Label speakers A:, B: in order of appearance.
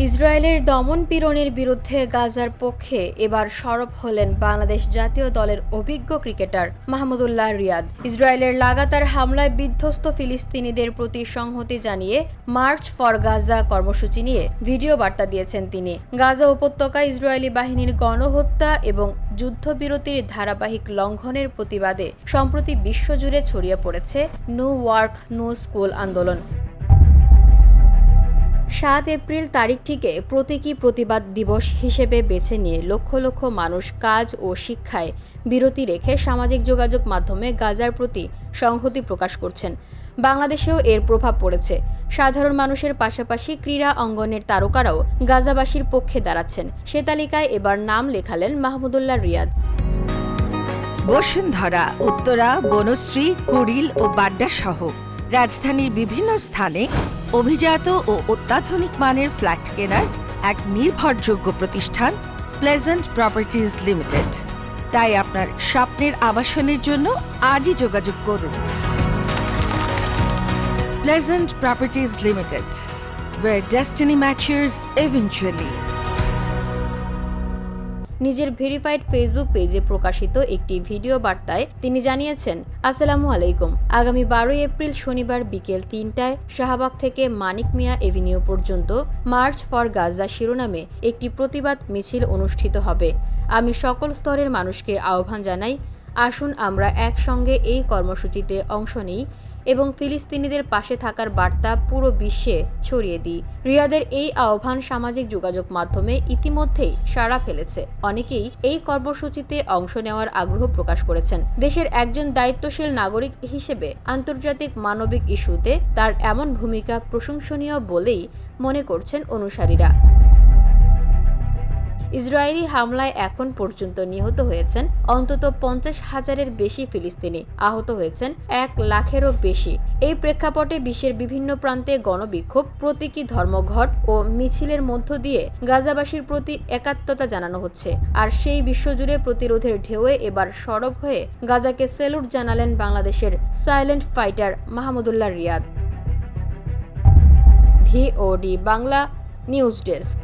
A: ইসরায়েলের দমন-পীড়নের বিরুদ্ধে গাজার পক্ষে এবার সরব হলেন বাংলাদেশ জাতীয় দলের অভিজ্ঞ ক্রিকেটার মাহমুদুল্লাহ রিয়াদ। ইসরায়েলের লাগাতার হামলায় বিধ্বস্ত ফিলিস্তিনিদের প্রতি সংহতি জানিয়ে মার্চ ফর গাজা কর্মসূচি নিয়ে ভিডিও বার্তা দিয়েছেন তিনি। গাজা উপত্যকায় ইসরায়েলি বাহিনীর গণহত্যা এবং যুদ্ধবিরতির ধারাবাহিক লঙ্ঘনের প্রতিবাদে সম্প্রতি বিশ্বজুড়ে ছড়িয়ে পড়েছে নো ওয়ার্ক নো স্কুল আন্দোলন। ৭ এপ্রিল তারিখটিকে প্রতীকী প্রতিবাদ দিবস হিসেবে বেছে নিয়ে লক্ষ লক্ষ মানুষ কাজ ও শিক্ষায় বিরতি রেখে সামাজিক যোগাযোগ মাধ্যমে গাজার প্রতি সংহতি প্রকাশ করছেন। বাংলাদেশেও এর প্রভাব পড়েছে। সাধারণ মানুষের পাশাপাশি ক্রীড়া অঙ্গনের তারকারাও গাজাবাসীর পক্ষে দাঁড়াচ্ছেন। সে তালিকায় এবার নাম লেখালেন মাহমুদুল্লাহ রিয়াদ।
B: বসুন্ধরা, উত্তরা, বনশ্রী, কুড়িল ও বাড্ডা সহ রাজধানীর বিভিন্ন স্থানে অভিজাত ও অত্যাধুনিক মানের ফ্ল্যাট কেনার এক নির্ভরযোগ্য প্রতিষ্ঠান প্লেজেন্ট প্রপার্টিজ লিমিটেড। তাই আপনার স্বপ্নের আবাসনের জন্য আজই যোগাযোগ করুন। Pleasant properties limited, where destiny matches eventually।
A: নিজের ভেরিফাইড ফেসবুক পেজে প্রকাশিত একটি ভিডিও বার্তায় তিনি জানিয়েছেন, আসসালামু আলাইকুম। আগামী ১২ এপ্রিল শনিবার বিকেল ৩টায় শাহবাগ থেকে মানিক মিয়া এভিনিউ পর্যন্ত মার্চ ফর গাজা শিরোনামে একটি প্রতিবাদ মিছিল অনুষ্ঠিত হবে। আমি সকল স্তরের মানুষকে আহ্বান জানাই, আসুন আমরা একসঙ্গে এই কর্মসূচিতে অংশ নিই এবং ফিলিস্তিনিদের পাশে থাকার বার্তা পুরো বিশ্বে ছড়িয়ে দিই। রিয়াদের এই আহ্বান সামাজিক যোগাযোগ মাধ্যমে ইতিমধ্যেই সাড়া ফেলেছে। অনেকেই এই কর্মসূচিতে অংশ নেওয়ার আগ্রহ প্রকাশ করেছেন। দেশের একজন দায়িত্বশীল নাগরিক হিসেবে আন্তর্জাতিক মানবিক ইস্যুতে তার এমন ভূমিকা প্রশংসনীয় বলেই মনে করছেন অনুসারীরা। ইসরায়েলি হামলায় এখন পর্যন্ত নিহত হয়েছেন অন্তত ৫০,০০০-এর বেশি ফিলিস্তিনি, আহত হয়েছেন ১ লাখেরও বেশি। এই প্রেক্ষাপটে বিশ্বের বিভিন্ন প্রান্তে গণবিক্ষোভ, প্রতীকী ধর্মঘট ও মিছিলের মধ্য দিয়ে গাজাবাসীর প্রতি একাত্মতা জানানো হচ্ছে। আর সেই বিশ্বজুড়ে প্রতিরোধের ঢেউয়ে এবার সরব হয়ে গাজাকে স্যালুট জানালেন বাংলাদেশের silent fighter Mahmudullah Riyad. VOD Bangla news desk.